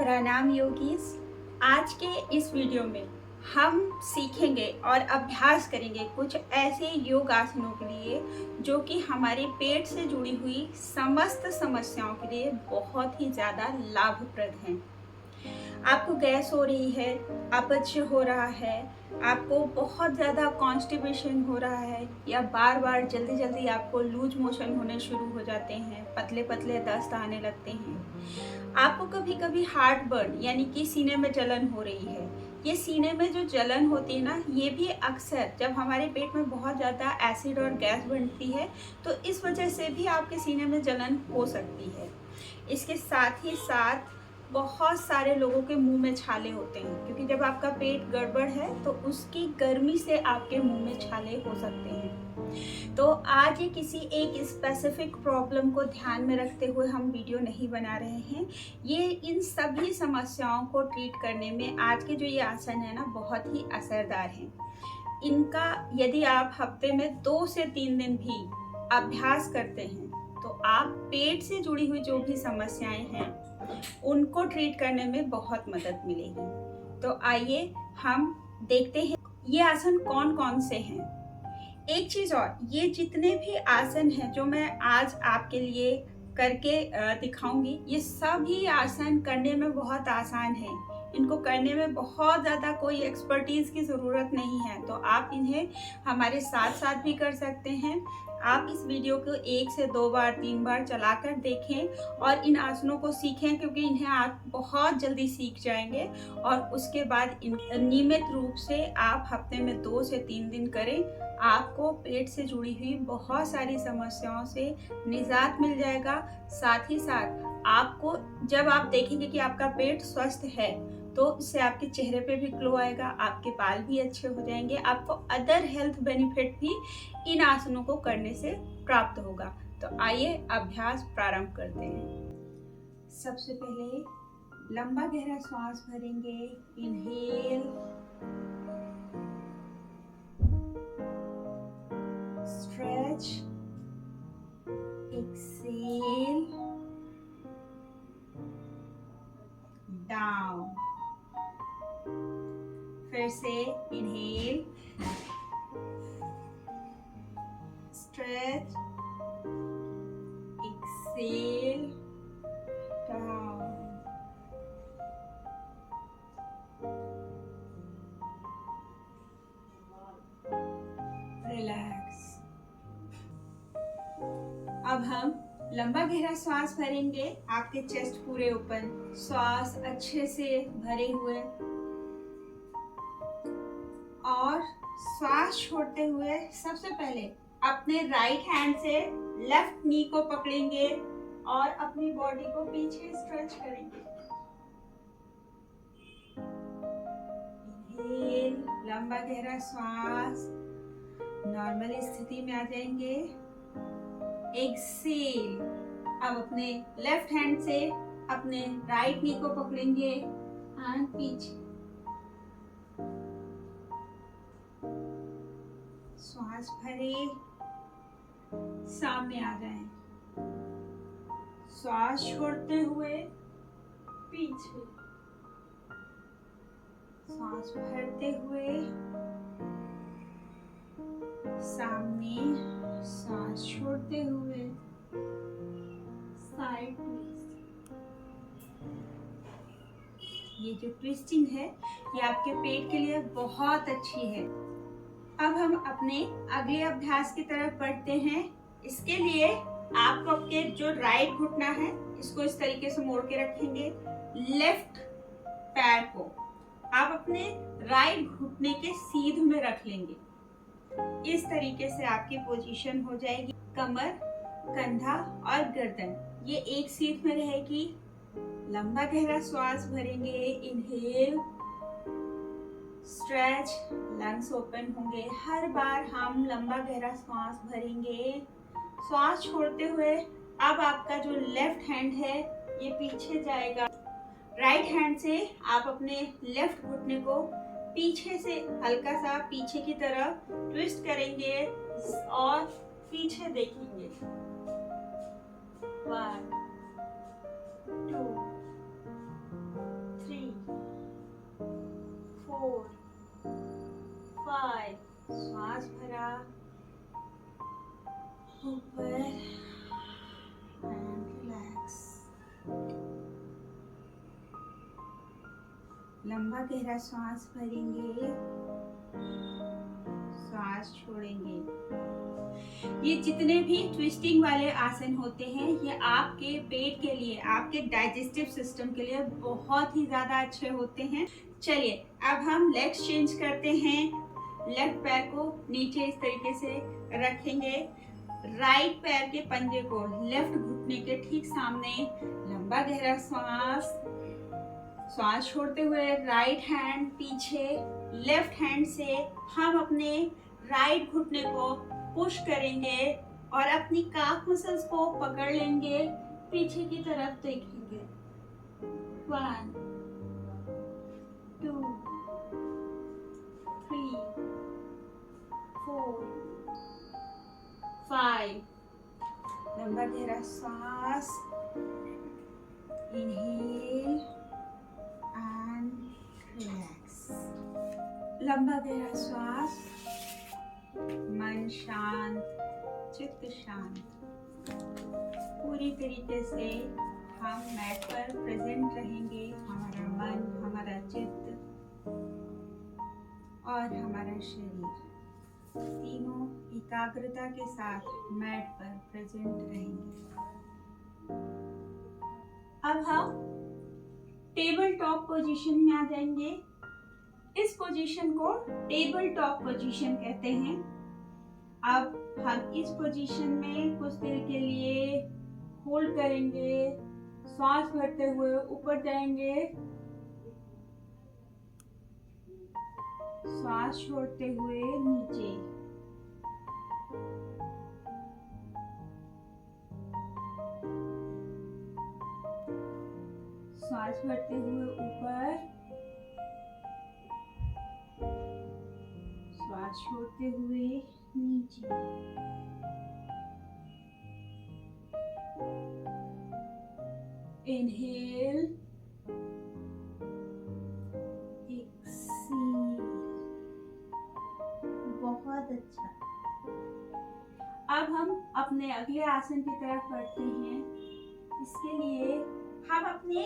प्रणाम योगीस। आज के इस वीडियो में हम सीखेंगे और अभ्यास करेंगे कुछ ऐसे योग आसनों के लिए जो कि हमारे पेट से जुड़ी हुई समस्त समस्याओं के लिए बहुत ही ज़्यादा लाभप्रद हैं। आपको गैस हो रही है, अपच हो रहा है, आपको बहुत ज़्यादा कॉन्स्टिपेशन हो रहा है या बार बार जल्दी जल्दी आपको लूज मोशन होने शुरू हो जाते हैं, पतले पतले दस्त आने लगते हैं, आपको कभी कभी हार्ट बर्न यानी कि सीने में जलन हो रही है। ये सीने में जो जलन होती है ना, ये भी अक्सर जब हमारे पेट में बहुत ज़्यादा एसिड और गैस बनती है तो इस वजह से भी आपके सीने में जलन हो सकती है। इसके साथ ही साथ बहुत सारे लोगों के मुंह में छाले होते हैं, क्योंकि जब आपका पेट गड़बड़ है तो उसकी गर्मी से आपके मुंह में छाले हो सकते हैं। तो आज ये किसी एक स्पेसिफिक प्रॉब्लम को ध्यान में रखते हुए हम वीडियो नहीं बना रहे हैं। ये इन सभी समस्याओं को ट्रीट करने में आज के जो ये आसन है ना, बहुत ही असरदार हैं। इनका यदि आप हफ्ते में 2 से 3 दिन भी अभ्यास करते हैं तो आप पेट से जुड़ी हुई जो भी समस्याएं हैं उनको ट्रीट करने में बहुत मदद मिलेगी। तो आइए हम देखते हैं ये आसन कौन कौन से हैं। एक चीज और, ये जितने भी आसन हैं जो मैं आज आपके लिए करके दिखाऊंगी, ये सभी आसन करने में बहुत आसान है। इनको करने में बहुत ज़्यादा कोई एक्सपर्टीज की ज़रूरत नहीं है, तो आप इन्हें हमारे साथ साथ भी कर सकते हैं। आप इस वीडियो को 1 से 2 बार 3 बार चलाकर देखें और इन आसनों को सीखें, क्योंकि इन्हें आप बहुत जल्दी सीख जाएंगे। और उसके बाद नियमित रूप से आप हफ्ते में 2 से 3 दिन करें। आपको पेट से जुड़ी हुई बहुत सारी समस्याओं से निजात मिल जाएगा। साथ ही साथ आपको जब आप देखेंगे कि आपका पेट स्वस्थ है तो इससे आपके चेहरे पे भी ग्लो आएगा, आपके बाल भी अच्छे हो जाएंगे, आपको अदर हेल्थ बेनिफिट भी इन आसनों को करने से प्राप्त होगा। तो आइए अभ्यास प्रारंभ करते हैं। सबसे पहले लंबा गहरा श्वास भरेंगे। Inhale, stretch, exhale, down. फिर से inhale, stretch, exhale, down. Relax. अब हम लंबा गहरा श्वास भरेंगे, आपके चेस्ट पूरे ओपन, श्वास अच्छे से भरे हुए, और श्वास छोड़ते हुए सबसे पहले अपने राइट हैंड से लेफ्ट नी को पकड़ेंगे और अपनी बॉडी को पीछे स्ट्रेच करेंगे। इनहेल, लंबा गहरा श्वास, नॉर्मल स्थिति में आ जाएंगे। एक्सेल, अब अपने लेफ्ट हैंड से अपने राइट नी को पकड़ेंगे एंड पीछे। श्वास भरे, सामने आ जाएं। श्वास छोड़ते हुए पीछे, श्वास भरते हुए सामने, श्वास छोड़ते हुए साइड ट्विस्ट। ये जो ट्विस्टिंग है ये आपके पेट के लिए बहुत अच्छी है। अब हम अपने अगले अभ्यास की तरफ बढ़ते हैं। इसके लिए आपको आपके जो राइट घुटना है इसको इस तरीके से मोड़ के रखेंगे। लेफ्ट पैर को आप अपने राइट घुटने के सीध में रख लेंगे। इस तरीके से आपकी पोजीशन हो जाएगी। कमर, कंधा और गर्दन ये एक सीध में रहेगी। लंबा गहरा श्वास भरेंगे। इनहेल, स्ट्रेच, लंग्स ओपन होंगे। हर बार हम लंबा गहरा श्वास भरेंगे। श्वास छोड़ते हुए अब आपका जो लेफ्ट हैंड है ये पीछे जाएगा। राइट हैंड से आप अपने लेफ्ट घुटने को पीछे से हल्का सा पीछे की तरफ ट्विस्ट करेंगे और पीछे देखेंगे। 1 2 4 5, श्वास भरा ऊपर एंड रिलैक्स। लंबा गहरा श्वास भरेंगे, श्वास छोड़ेंगे। ये जितने भी ट्विस्टिंग वाले आसन होते हैं ये आपके पेट के लिए, आपके डाइजेस्टिव सिस्टम के लिए बहुत ही ज्यादा अच्छे होते हैं। चलिए अब हम लेग्स चेंज करते हैं। लेफ्ट पैर को नीचे इस तरीके से रखेंगे, राइट पैर के पंजे को लेफ्ट घुटने के ठीक सामने। लंबा गहरा श्वास, श्वास छोड़ते हुए राइट हैंड पीछे, लेफ्ट हैंड से हम अपने राइट घुटने को पुश करेंगे और अपनी काफ मसल्स को पकड़ लेंगे, पीछे की तरफ देखेंगे। 1 2 3 4 5। लंबा गहरा श्वास, इनहेल एंड रिलैक्स। लंबा गहरा श्वास, मन शांत, चित्त शांत। पूरी तरीके से हम मैट पर प्रेजेंट रहेंगे। हमारा मन, हमारा चित्त और हमारा शरीर तीनों एकाग्रता के साथ मैट पर प्रेजेंट रहेंगे। अब हम टेबल टॉप पोजीशन में आ जाएंगे। इस पोजीशन को टेबल टॉप पोजीशन कहते हैं। अब हम इस पोजीशन में कुछ देर के लिए होल्ड करेंगे, श्वास भरते हुए ऊपर जाएंगे, श्वास छोड़ते हुए नीचे। श्वास भरते हुए ऊपर, श्वास छोड़ते हुए नीचे। Inhale, exhale. बहुत अच्छा। अब हम अपने अगले आसन की तरफ बढ़ते हैं। इसके लिए हम अपने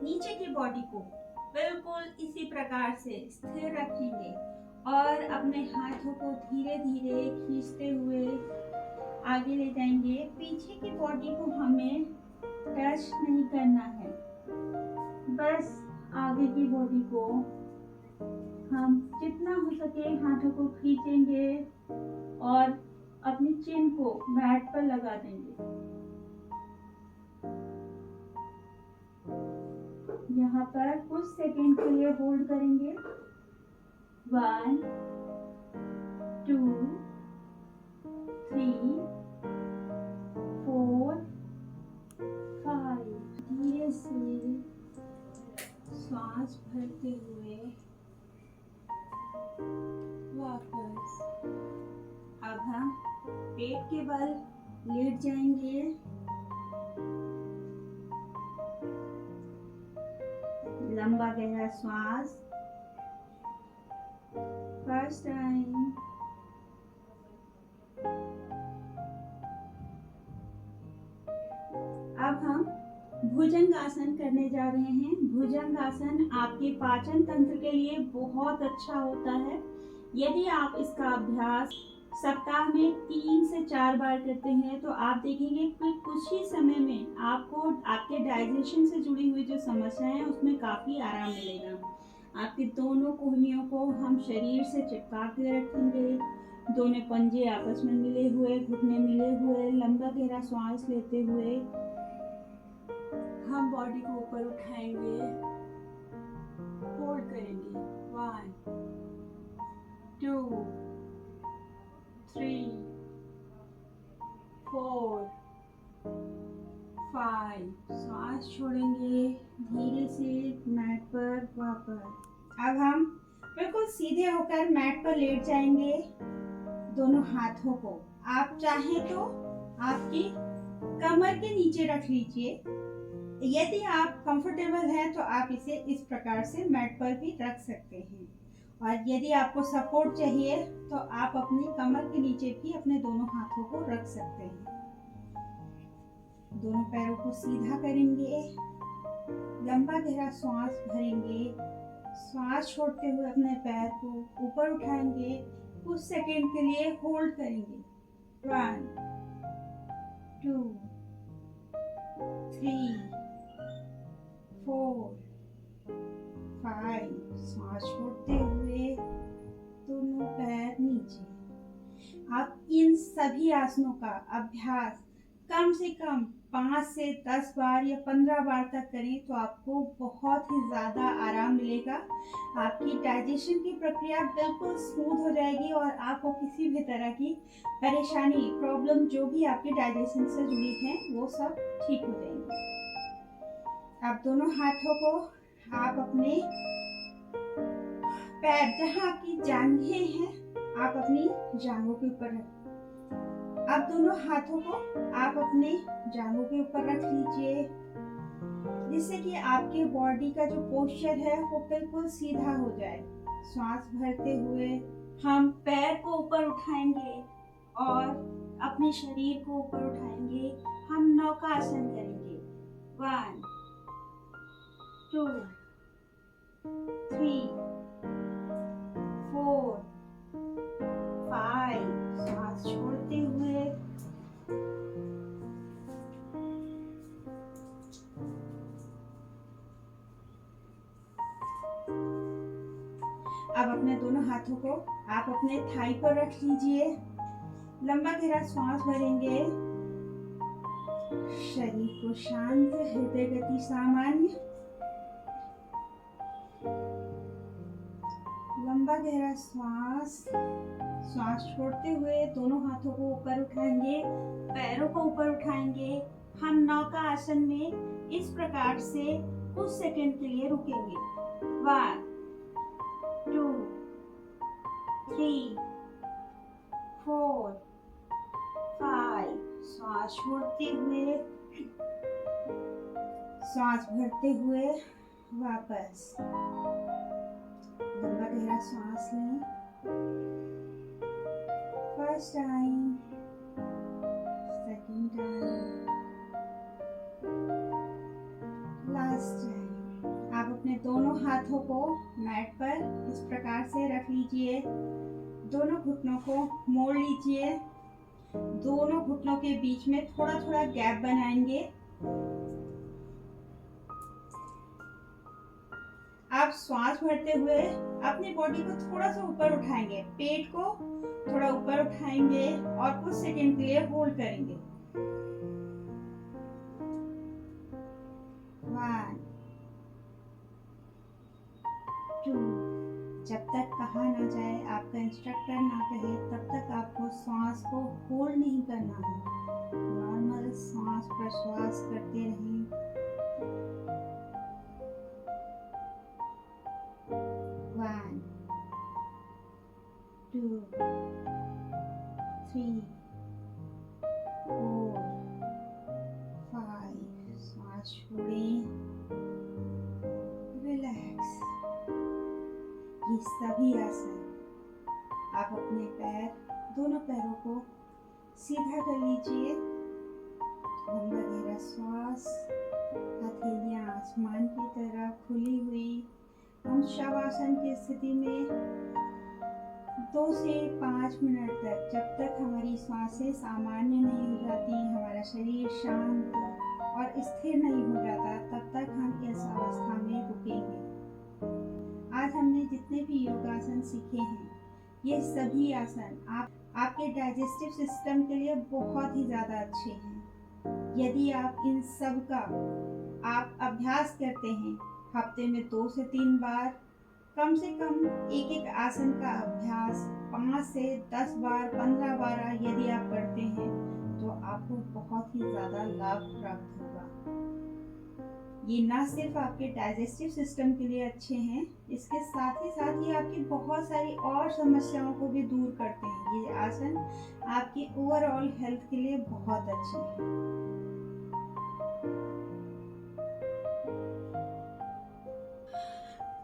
नीचे की बॉडी को बिल्कुल इसी प्रकार से स्थिर रखेंगे और अपने हाथों को धीरे धीरे खींचते हुए आगे ले जाएंगे। पीछे की बॉडी को हमें टच नहीं करना है, बस आगे की बॉडी को हम जितना हो सके हाथों को खींचेंगे और अपनी चिन को मैट पर लगा देंगे। यहाँ पर कुछ सेकंड के लिए होल्ड करेंगे। 1 2 3 4 5। धीरे से श्वास भरते हुए वापस। अब हम पेट के बल लेट जाएंगे। लंबा गहरा श्वास, फर्स्ट टाइम। अब हम भुजंग आसन करने जा रहे हैं। भुजंग आसन आपके पाचन तंत्र के लिए बहुत अच्छा होता है। यदि आप इसका अभ्यास सप्ताह में 3 से 4 बार करते हैं तो आप देखेंगे कि कुछ ही समय में आपको आपके डाइजेशन से जुड़ी हुई जो समस्याएं हैं उसमें काफ़ी आराम मिलेगा। आपके दोनों कोहनियों को हम शरीर से चिपका के रखेंगे, दोनों पंजे आपस में मिले हुए, घुटने मिले हुए। लंबा गहरा श्वास लेते हुए हम बॉडी को ऊपर उठाएंगे, होल्ड करेंगे। 1 2 3 4 5। श्वास छोड़ेंगे, धीरे से मैट पर वापस। अब हम बिल्कुल सीधे होकर मैट पर लेट जाएंगे। दोनों हाथों को आप चाहें तो आपकी कमर के नीचे रख लीजिए यदि आप कंफर्टेबल हैं तो आप इसे इस प्रकार से मैट पर भी रख सकते हैं। और यदि आपको सपोर्ट चाहिए तो आप अपनी कमर के नीचे भी अपने दोनों हाथों को रख सकते हैं। दोनों पैरों को सीधा करेंगे, लंबा गहरा सांस भरेंगे, सांस छोड़ते हुए अपने पैर को ऊपर उठाएंगे, कुछ सेकंड के लिए होल्ड करेंगे। 1 2 3 4 5। सांस छोड़ते हुए दोनों पैर नीचे। आप इन सभी आसनों का अभ्यास कम से कम 5 से 10 बार या 15 बार तक करें तो आपको बहुत ही ज़्यादा आराम मिलेगा। आपकी डाइजेशन की प्रक्रिया बिल्कुल स्मूथ हो जाएगी और आपको किसी भी तरह की परेशानी, प्रॉब्लम जो भी आपके डाइजेशन से जुड़ी हैं वो सब ठीक हो जाएंगी। आप दोनों हाथों को आप अपने पैर जहाँ आपकी जांघें हैं आप अपनी जांघों के ऊपर रख। अब दोनों हाथों को आप अपने जांघों के ऊपर रख लीजिए, जिससे कि आपके बॉडी का जो पोस्चर है वो बिल्कुल सीधा हो जाए। सांस भरते हुए हम पैर को ऊपर उठाएंगे और अपने शरीर को ऊपर उठाएंगे। हम नौकासन करेंगे। 1 2 3 4 5। सांस छोड़ते हुए अब अपने दोनों हाथों को आप अपने थाई पर रख लीजिए, लंबा गहरा सांस भरेंगे, शरीर को शांत, हृदय गति सामान्य, लंबा गहरा सांस छोड़ते हुए दोनों हाथों को ऊपर उठाएंगे, पैरों को ऊपर उठाएंगे। हम नौका आसन में इस प्रकार से कुछ सेकंड के लिए रुकेंगे। 1 2 3 4 5। सांस छोड़ते हुए, सांस भरते हुए वापस लंबा गहरा सांस लें। First time, second time, last time. आप अपने दोनों हाथों को मैट पर इस प्रकार से रख लीजिए, दोनों घुटनों को मोड़ लीजिए, दोनों घुटनों के बीच में थोड़ा थोड़ा गैप बनाएंगे। आप श्वास भरते हुए अपनी बॉडी को थोड़ा सा ऊपर उठाएंगे, पेट को थोड़ा ऊपर उठाएंगे और कुछ सेकंड के लिए होल्ड करेंगे। 1 2। जब तक कहा ना जाए, आपका इंस्ट्रक्टर ना कहे, तब तक आपको सांस को होल्ड नहीं करना है। नॉर्मल सांस प्रश्वास करते रहें। 1 2 3 4 5। सांस छोड़ें, रिलैक्स। ये सभी आसन आप अपने पैर, दोनों पैरों को सीधा कर लीजिए, लंबा गहरा श्वास, हथेलियां आसमान की तरफ खुली हुई। हम शवासन की स्थिति में 2 से 5 मिनट तक, जब तक हमारी सांसें सामान्य नहीं हो जाती, हमारा शरीर शांत और स्थिर नहीं हो जाता, तब तक हम इस अवस्था में रुकेंगे। आज हमने जितने भी योगासन सीखे हैं, ये सभी आसन आपके डाइजेस्टिव सिस्टम के लिए बहुत ही ज़्यादा अच्छे हैं। यदि आप इन सब का आप अभ्यास करते हैं, हफ्ते में 2 से 3 बार, कम से कम एक आसन का अभ्यास 5 से 10 बार, 15 बार यदि आप करते हैं तो आपको बहुत ही ज़्यादा लाभ प्राप्त होगा। ये ना सिर्फ आपके डाइजेस्टिव सिस्टम के लिए अच्छे हैं, इसके साथ ही आपकी बहुत सारी और समस्याओं को भी दूर करते हैं। ये आसन आपकी ओवरऑल हेल्थ के लिए बहुत अच्छे हैं।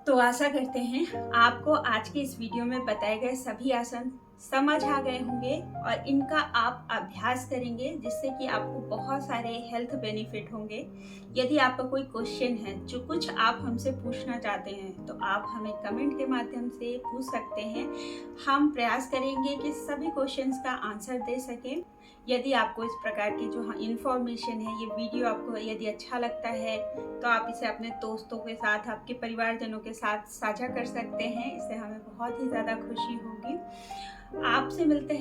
तो आशा करते हैं आपको आज के इस वीडियो में बताए गए सभी आसन समझ आ गए होंगे और इनका आप अभ्यास करेंगे जिससे कि आपको बहुत सारे हेल्थ बेनिफिट होंगे। यदि आपका कोई क्वेश्चन है जो कुछ आप हमसे पूछना चाहते हैं तो आप हमें कमेंट के माध्यम से पूछ सकते हैं। हम प्रयास करेंगे कि सभी क्वेश्चंस का आंसर दे सकें। यदि आपको इस प्रकार की जो इन्फॉर्मेशन है, ये वीडियो आपको यदि अच्छा लगता है तो आप इसे अपने दोस्तों के साथ, आपके परिवारजनों के साथ साझा कर सकते हैं। इससे हमें बहुत ही ज़्यादा खुशी होगी। आपसे मिलते हैं